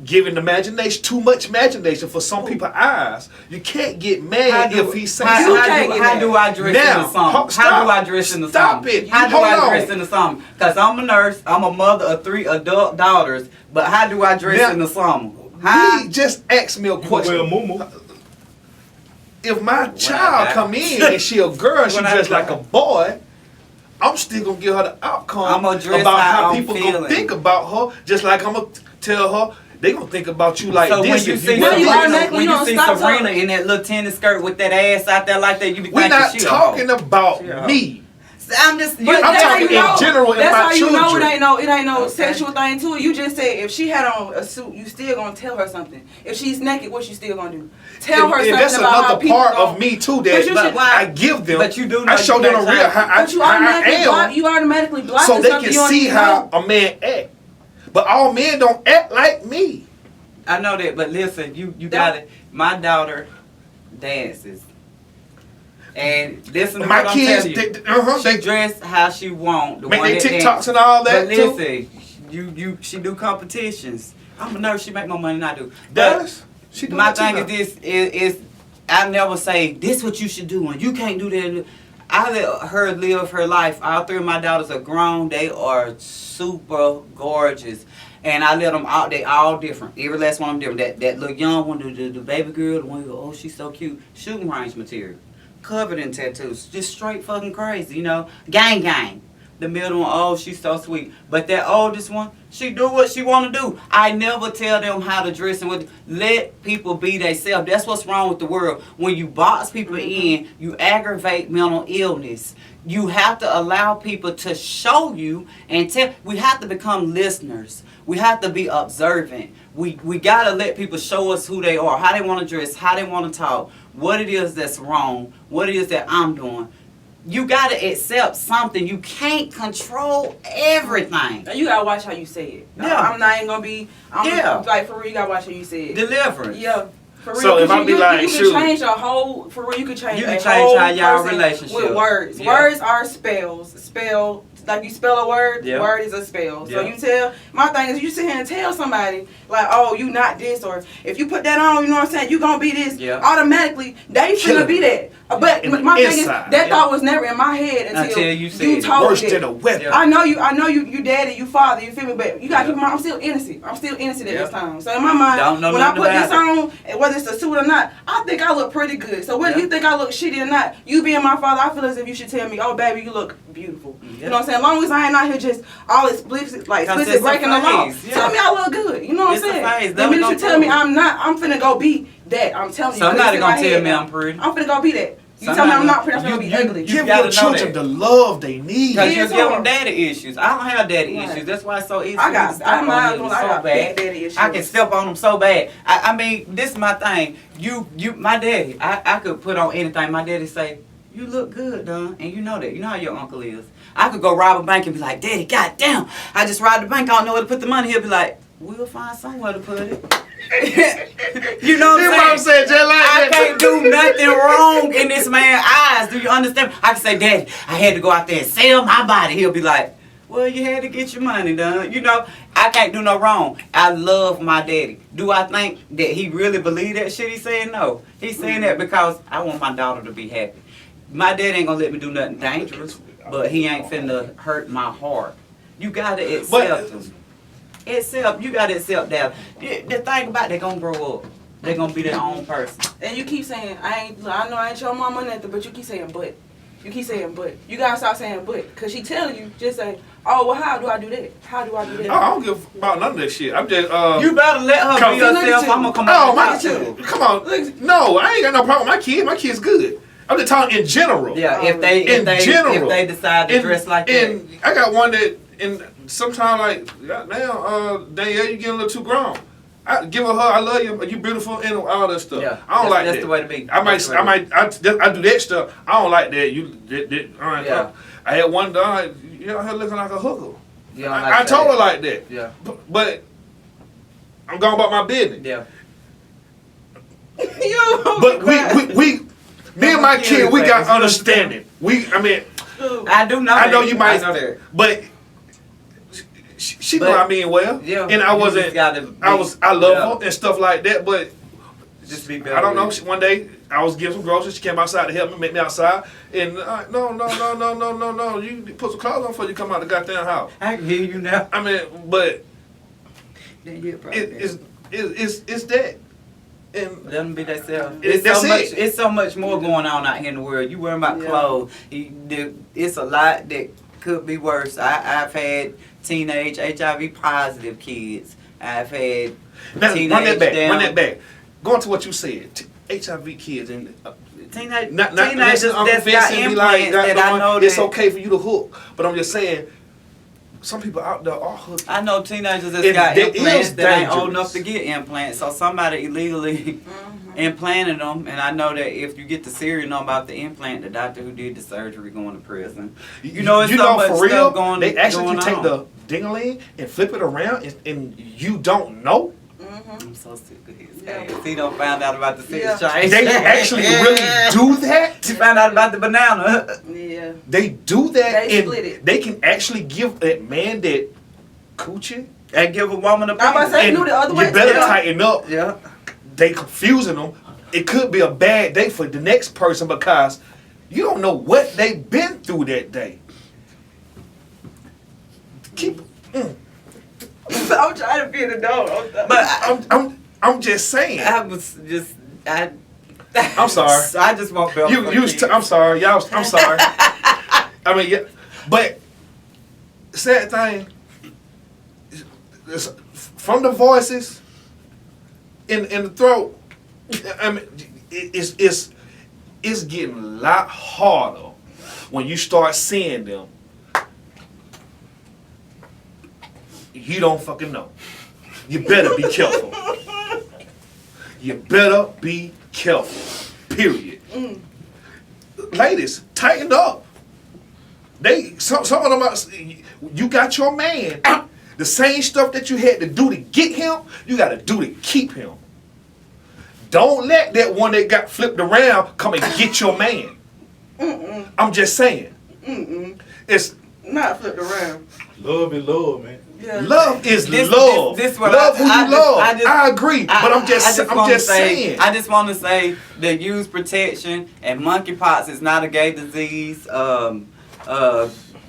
giving too much imagination for some people's eyes, you can't get mad if he says how, You how, can't do, get how mad. do I dress Now, in the song? stop. How do I dress in the Stop song? it. How do Hold I on. dress in the song? Because I'm a nurse, I'm a mother of 3 adult daughters, but how do I dress Now, in the summer? How? He just asked me a question. If my I child got- come in and she a girl and she When I dressed like got- a boy, I'm still gonna give her the outcome I'ma dress about how how I'm people gonna feeling. think about her. Just like I'm gonna tell her they gonna think about you like So this. when you if see Now you Serena, automatically when you don't see stop Serena talking. in that little tennis skirt with that ass out there like that, you be we're thinking not she talking a hoe. about She a hoe. me. I'm just. But I'm that's how talking you in know. general in That's my how you know children. it ain't no Okay. sexual thing to it. You just said if she had on a suit, you still gonna tell her something. If she's naked, what you still gonna do? Tell her And something that's about how another people part gon- of me too But that you But should- why? I give them. But you do know I show you them can't the real change. how But you I automatically block. am, You automatically block so they something can you don't see even how know. a man act. But all men don't act like me. I know that, but listen, you got it. My daughter dances, and listen to My what kids, I'm telling you. they She dress how she want. The make one they that TikToks dance. and all that But too. listen, she do competitions. I'm a nurse. She make more money than I do. But Does she do my that too thing now? is this is I never say this what you should do and you can't do that. I let her live her life. All 3 of my daughters are grown. They are super gorgeous. And I let them out. They all different. Every last one of them different. That little young one, the baby girl, the one who go, oh, she's so cute. Shooting range material. Covered in tattoos. Just straight fucking crazy, you know. Gang gang. The middle one, oh, she's so sweet. But that oldest one, she do what she want to do. I never tell them how to dress and what. Let people be themselves. That's what's wrong with the world. When you box people in, you aggravate mental illness. You have to allow people to show you and tell. We have to become listeners. We have to be observant. We got to let people show us who they are, how they want to dress, how they want to talk, what it is that's wrong, what it is that I'm doing. You got to accept something. You can't control everything. Now you gotta watch how you say it. Yeah. I'm not even gonna be. Yeah. Like for real, you gotta watch how you say it. Deliverance. Yeah. For real. So if 'cause I be you like, can shoot. change a whole. For real, you can change. You can a change whole how y'all person relationship. with words. Yeah. Words are spells. Spell like you spell a word. Yeah. Word is a spell. So Yeah. you tell. My thing is, you sit here and tell somebody like, oh, you not this, or if you put that on, you know what I'm saying, you gonna be this. Yeah. Automatically, they Kill finna be that. But In the my thing is, inside. that Yeah. thought was never in my head Until you said it. told Worse me than that. a weapon. Yeah. I know you daddy, you father, you feel me? But you gotta Yeah. keep in mind, I'm still innocent. I'm still innocent at Yeah. this time. So in my mind, Don't know when I nothing put this about on, and whether it's a suit or not, I think I look pretty good. So whether you think I look shitty or not, you being my father, I feel as if you should tell me, oh baby, you look beautiful. Yeah. You know what I'm saying? As long as I ain't out here just all explicit, like Cause explicit it's a breaking the law. phase, yeah. Tell me I look good. You know what It's I'm a saying? phase. The Let me minute go you tell me through it. I'm not, I'm finna go be that. I'm telling you. 'cause Somebody it's in my gonna tell head me now. I'm pretty. I'm finna go be that. You tell me Somebody I'm not gonna- pretty, I'm finna be ugly. Give gotta your know children that. the love they need. Cause you Kids give are- them daddy issues. I don't have daddy Right. issues. That's why it's so easy. I got- for me to step I'm not on gonna them lie, I so got big bad. daddy issues. I can step on them so bad. I mean, this is my thing. My daddy. I could put on anything. My daddy say, "You look good, Don," and you know that. You know how your uncle is. I could go rob a bank and be like, "Daddy, goddamn, I just robbed the bank. I don't know where to put the money." He'll be like, "We'll find somewhere to put it." You know Your what mom I'm saying? said just like I that. can't do nothing wrong in this man's eyes. Do you understand? I can say, "Daddy, I had to go out there and sell my body." He'll be like, "Well, you had to get your money done." You know, I can't do no wrong. I love my daddy. Do I think that he really believe that shit he's saying? No. He's saying that because I want my daughter to be happy. My daddy ain't gonna let me do nothing dangerous, but he ain't finna hurt my heart. You gotta accept him. You gotta accept that. The thing about they gonna grow up. They gonna be their own person. And you keep saying, I know I ain't your mama or nothing, but you keep saying but. You keep saying but. You gotta stop saying but. Cause she telling you, just say, oh, well, how do I do that? How do I do that? I don't give about none of that shit. I'm just You better let her Come- be Look at herself. you. I'm gonna come Oh out my and talk to her. come on. No, I ain't got no problem with my kid. My kid's good. I'm just talking in general. Yeah, In if general. they decide to And- dress like that. and I got one that and sometimes like now, Danielle, you getting a little too grown. I give her, I love you, you beautiful, and all that stuff. Yeah, I don't like that's that. the way to be. I That's the way to I do that stuff. I don't like that. All right. Yeah. I had one dog. You know, her looking like a hooker. You don't I like told that. her like that. Yeah, But I'm going about my business. yeah. But we me and my kid, we got understanding. I mean, I do know. I know that. you might, I know that. but she know But- I mean well. Yeah. And I you wasn't. just gotta be- I love yeah. her and stuff like that. But Just be better. I don't know. with it. One day I was getting some groceries. She came outside to help me, met me outside, and no. You put some clothes on before you come out the goddamn house. I can hear you now. I mean, but Yeah, it's that. And Let them be themselves. That's it. It's so much more going on out here in the world. You worrying about Yeah. clothes. It's a lot that could be worse. I've had teenage HIV positive kids. I've had now, teenage run that back. down- Run that back. Going to what you said. HIV kids and Teenagers not that's got unconvincing, be like, implants that I know it's that. okay for you to hook, but I'm just saying, some people out there are hooked. I know teenagers that's And got that implants is that ain't old dangerous. enough to get implants. So somebody illegally implanted them, and I know that if you get the serial number about the implant, the doctor who did the surgery going to prison. You know, it's so much for real, stuff going. they actually going can take on. the ding-a-ling and flip it around, and you don't know. I'm so sick of his Yeah. ass. He don't find out about the sex Yeah. change. They actually really do that. He found out about the banana. Yeah. They do that, They and split it. they can actually give that man that coochie. And give a woman a I'm about to penis. say, And knew the other way. you better Yeah. tighten up. Yeah. They confusing them. It could be a bad day for the next person because you don't know what they've been through that day. Keep. I'm trying to be an adult. But I'm just saying. I was just I'm sorry. I just want Bella. I'm sorry, y'all. I'm sorry. I mean, yeah, but sad thing is from the voices in the throat. I mean, it's getting a lot harder when you start seeing them. You don't fucking know. You better be careful. You better be careful. Period. Ladies, tighten up. Some of them, you got your man. The same stuff that you had to do to get him, you got to do to keep him. Don't let that one that got flipped around come and get your man. I'm just saying. It's Not flipped around. Love is love, man. Yeah. love is This- love. this what love who you love. I agree, but I'm wanna just saying. I just want to say that use protection and monkeypox is not a gay disease.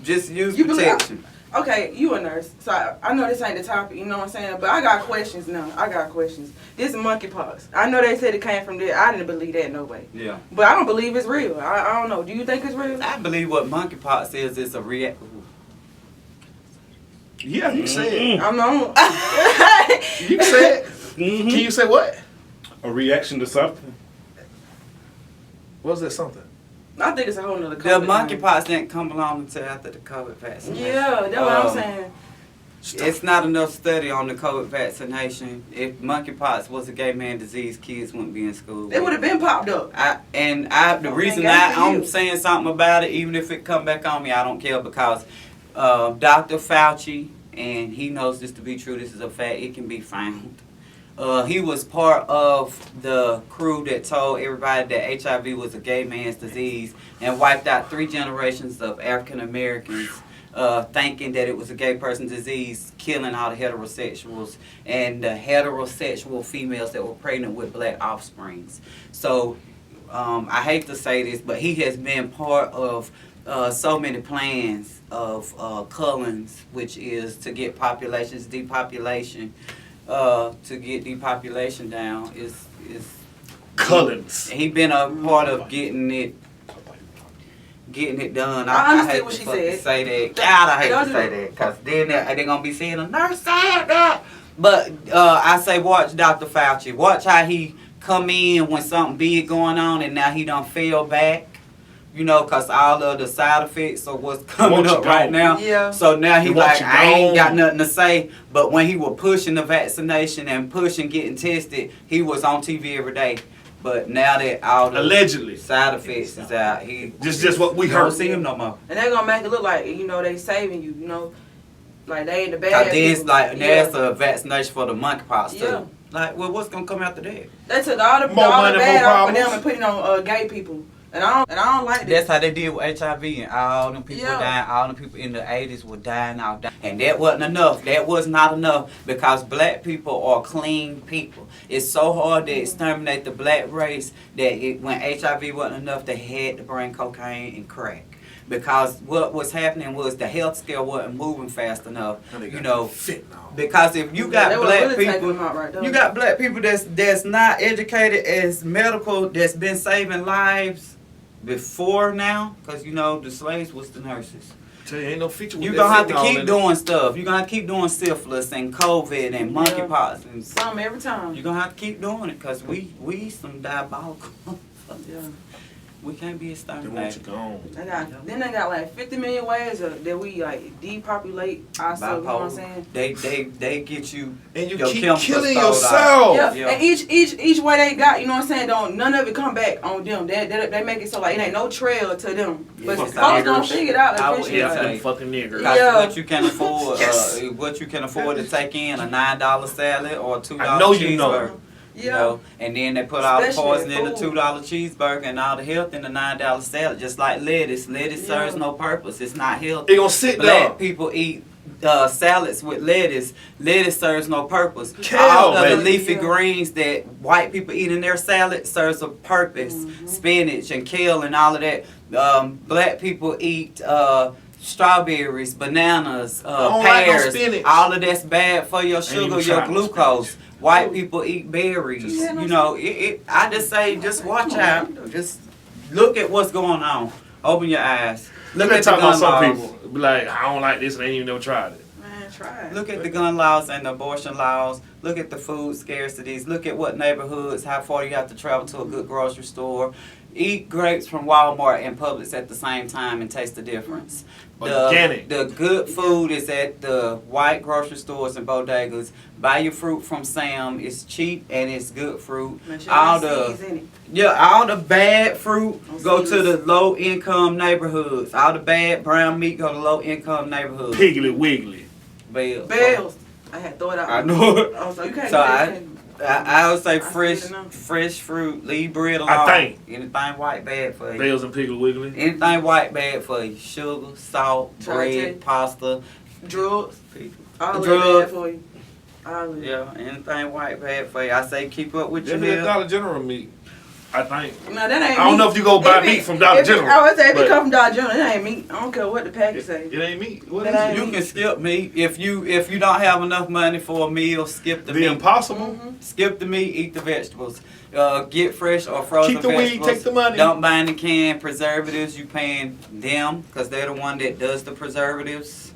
Just use You believe- protection. Okay, you a nurse, so I know this ain't the topic, you know what I'm saying? But I got questions now. I got questions. This monkeypox. I know they said it came from there. I didn't believe that, no way. Yeah. But I don't believe it's real. I don't know. Do you think it's real? I believe what monkeypox is. It's a Yeah, you said. I'm not. You said. Can you say what? A reaction to something. What was that something? I think it's a whole nother The COVID thing. monkeypox didn't come along until after the COVID vaccination. Yeah, that's what I'm saying. It's not enough study on the COVID vaccination. If monkeypox was a gay man disease, kids wouldn't be in school. It would have been popped up. The reason I'm saying something about it, even if it come back on me, I don't care because Dr. Fauci, and he knows this to be true. This is a fact. It can be found. He was part of the crew that told everybody that HIV was a gay man's disease and wiped out 3 generations of African Americans, thinking that it was a gay person's disease, killing all the heterosexuals and the heterosexual females that were pregnant with black offsprings. So I hate to say this, but he has been part of so many plans of Cullen's, which is to get depopulation. To get depopulation down is Cullen's. he been a part of getting it done. I understand hate what to she fucking said. say that. God, I hate Don't to do say that. that because then they gonna be saying a nurse said that. But I say watch Dr. Fauci. Watch how he come in when something big going on and now he done fell back. You know, because all of the side effects of what's coming Want you up right gone. now. Yeah. So now he He want like, you I ain't got gone. nothing to say. But when he was pushing the vaccination and pushing getting tested, he was on TV every day. But now that all the Allegedly. side effects is out, he Just what we you don't heard. see him no more. And they're gonna make it look like, they saving you, Like they ain't the bad Cause then it's people. like, Yeah. there's a vaccination for the monkeypox too. Yeah. Like, well, what's gonna come after that? They took all the More money, bad more off of them problems. and put it on gay people. And I don't like That's this. how they did with HIV, and all them people Yeah. dying. All them people in the 80s were dying out. And that wasn't enough. That was not enough because black people are clean people. It's so hard to exterminate the black race that when HIV wasn't enough, they had to bring cocaine and crack. Because what was happening was the health scale wasn't moving fast enough. Fentanyl. Because if you got They were black really taking people, them out right there. you got black people that's not educated as medical, that's been saving lives before now, because the slaves was the nurses. Tell you, ain't no feature with You're that gonna have to fentanyl keep in it. doing stuff. You're gonna have to keep doing syphilis and COVID and monkeypox and Some every time. you're gonna have to keep doing it because we some diabolical. Yeah. We can't be They want you exterminated. gone. They got like 50 million ways that we like depopulate ourselves. You know what I'm saying? They get you. And you your keep chemicals killing thrown out. yourself. Yeah. Yeah. And each way they got, you know what I'm saying? None of it come back on them. They make it so like it ain't no trail to them. Yeah, But it's folks gonna niggers. figure it out I would- eventually. yeah. Like, Them fucking niggers. Because Yeah. what you can afford, Yes. what you can afford to take in, a $9 salad or a $2 I know you know. cheeseburger. yeah. And then they put all the Especially poison in the food. $2 cheeseburger and all the health in the $9 salad, just like lettuce. Lettuce Yeah. serves no purpose. It's not healthy. They gonna sit Black there. people eat salads with lettuce. Lettuce serves no purpose. Kale, All of the baby. leafy Yeah. greens that white people eat in their salad serves a purpose. Spinach and kale and all of that. Black people eat strawberries, bananas, don't like no pears. spinach. All of that's bad for your sugar, even your tried no glucose. spinach. White people eat berries. Yeah, no You know, I just say, just watch out. Just look at what's going on. Open your eyes. Look Look at the talking about gun some laws. people. Be like, I don't like this and they ain't even never tried it. Man, try it. Look at the gun laws and the abortion laws. Look at the food scarcities. Look at what neighborhoods, how far you have to travel to a good grocery store. Eat grapes from Walmart and Publix at the same time and taste the difference. Organic. The good food is at the white grocery stores and bodegas. Buy your fruit from Sam. It's cheap and it's good fruit. Make sure All there's the seeds in it. Yeah, all the bad fruit Don't go see to this. the low income neighborhoods. All the bad brown meat go to low income neighborhoods. Piggly wiggly. Bells. Bells. I had to throw it out. I know it. Oh, so you can't So do that. I would say I fresh see it now. fresh fruit. Leave bread alone. I think. Anything white bad for you. Bells and Piggly Wiggly. Anything white bad for you. Sugar, salt, Try to tell you. bread, pasta. Drugs. People. All of Drugs. it bad for you. All of it. Yeah, anything white bad for you. I say keep up with your Give me a health. Dollar General meat. I think. No, that ain't I don't meat. know if you go buy If it- meat from Dollar if it- General, I would say if but- it come from Dollar General, it ain't meat. I don't care what the package say. It ain't meat. What That is ain't it? You can skip meat if you don't have enough money for a meal. Skip the The meat. Impossible. Skip the meat. Eat the vegetables. Get fresh or frozen Keep the weed, vegetables. take the money. Don't buy any canned preservatives. You paying them because they're the one that does the preservatives.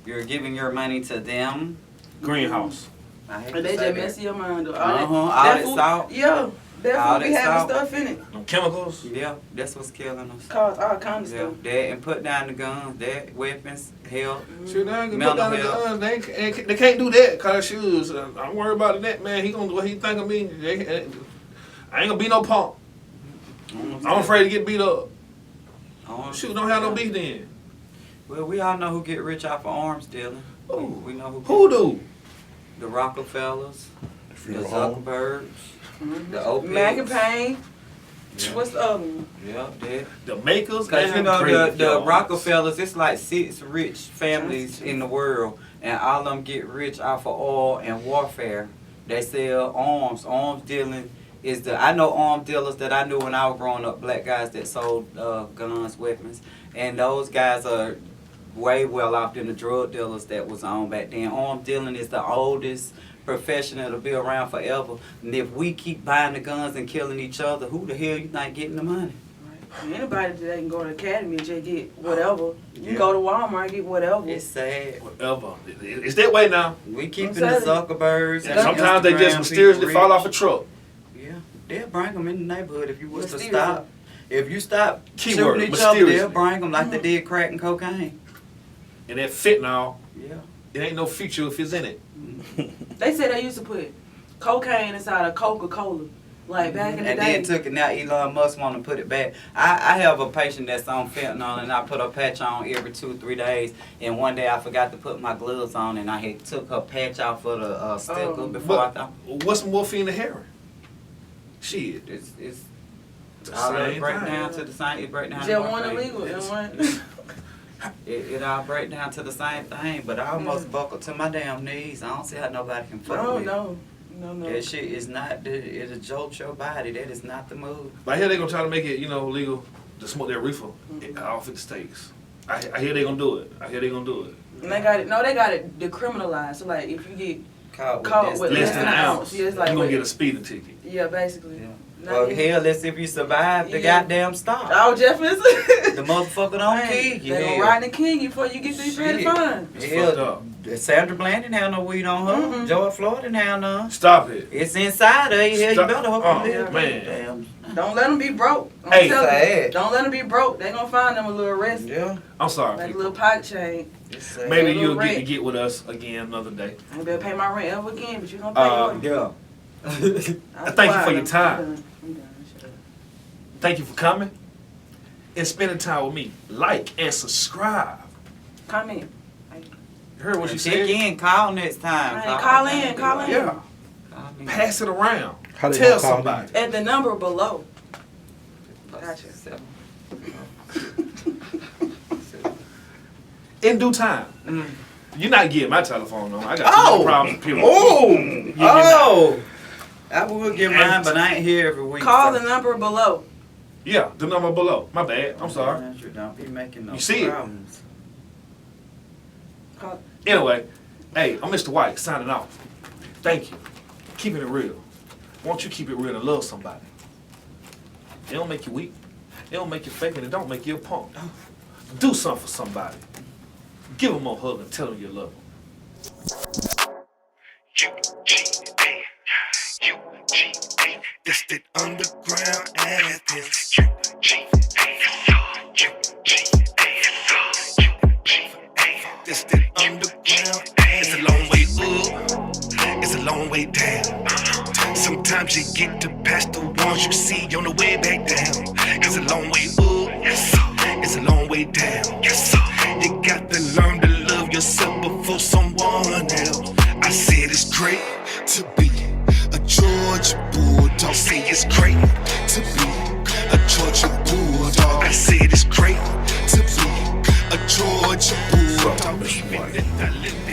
You're giving your money to them. Greenhouse. I hate And to they say just that. mess your mind up. All that food- salt. Yeah, that All food be that having salt. stuff in it. No chemicals. Yeah, that's what's killing us. Cause all kinds of Yeah, stuff. that and put down the guns, that weapons, health. Shoot, they ain't gonna Mental put down the health. guns. They can't do that. Cause shoes. I'm worried about that man. He gonna do what he think of me. I ain't gonna be no punk. I'm afraid to get beat up. Shoot, don't have no beef then. Well, we all know who get rich off of arms dealing. Who? We know Who do? The Rockefellers, the Funeral home. Zuckerbergs, Mhm. the OPECs. Mac and Payne. Yeah. What's the other one? Yeah, that. The makers Cause and you know the graveyards. Rockefellers, it's like 6 rich families in the world, and all of them get rich off of oil and warfare. They sell arms. Arms dealing is I know arm dealers that I knew when I was growing up, black guys that sold guns, weapons, and those guys are way well off than the drug dealers that was on back then. Arm dealing is the oldest profession that'll be around forever. And if we keep buying the guns and killing each other, who the hell you think getting the money? Right. Anybody today can go to the academy and just get whatever. You Yeah. can go to Walmart and get whatever. It's sad. Whatever. It's that way now. We keeping the I'm telling Zuckerbergs And and sometimes they just Instagram mysteriously people fall rich. off a truck. Yeah, they'll bring them in the neighborhood if you was to Mysteriously. stop. If you stop Keyword, shooting each other, they'll mysteriously. bring them like they did crack and cocaine. And that fentanyl, Yeah. it ain't no future if it's in it. They said they used to put cocaine inside of Coca-Cola. Like back in the And day. then took it. Now Elon Musk want to put it back. I have a patient that's on fentanyl, and I put a patch on every 2-3 days. And one day I forgot to put my gloves on, and I had took her patch off of the sticker Oh. before I But thought what's morphine to heroin? Shit. it's The all that same break thing. down to the same. It break down. to Just one one thing. illegal and It's- one. It all break down to the same thing, but I almost buckled to my damn knees. I don't see how nobody can fuck No, with it. no. That shit is not, it'll jolt your body. That is not the move. But here they gonna try to make it, legal to smoke that reefer Mm-hmm. in all 50 states. I hear they gonna do it. And they got it. No, they got it decriminalized. So like, if you get Caught with Less than an ounce. Yeah, it's You like gonna what- get a speeding ticket. yeah, basically. Yeah. Not Well, even- hell, let's see if you survive the Yeah. goddamn stop. I was just finna say. The motherfucker don't kill you. They gonna hell. ride and kill you before you get to your Shit. fine. It's fucked up. Sandra Bland didn't have no weed on her. Mm-mm. George Floyd didn't have none. Stop it. It's inside her. Hell, you Stop. better hope Oh, you live. man. Damn. Don't let them be broke. I'm Hey. telling you. Sad. Don't let them be broke. They gonna find them a little rest. Yeah. I'm sorry, Like a people. little pocket chain. It's sad. Maybe little you'll get to rent. get with us again another day. I ain't better pay my rent ever again, but you gonna pay yours. Yeah. I'm thank you for quiet. your time. I'm done. Shut up. Thank you for coming and spending time with me. Like and subscribe. Comment. You heard what you Check said? in. Call next time. Hey, call in, call in. Yeah. Call in. Pass it around. How they Tell gonna call somebody. At the number below. Gotcha. In due time. Mm. You're not getting my telephone number. I got too Oh. many problems with people. Oh! I would get mine, but I ain't here every week. Call so- the number below. Yeah, the number below. My bad. I'm sorry. You don't be making no You see it? problems. Call. Anyway, hey, I'm Mr. White signing off. Thank you. Keeping it real. Won't you keep it real and love somebody? It don't make you weak. It don't make you fake, and it don't make you a punk. Do something for somebody. Give them a hug and tell them you love them. UGA, that's that underground ass. That's that underground. It's a long way up. It's a long way down. Sometimes you get to past the ones you see on the way back down. It's a long way up. Yes, sir. It's a long way down. Yes, sir. You got to learn to love yourself before someone else. I said it's great to be a Georgia Bulldog. Say it's great to be a Georgia Bulldog. I said it's great to be a Georgia Bulldog. Even if I live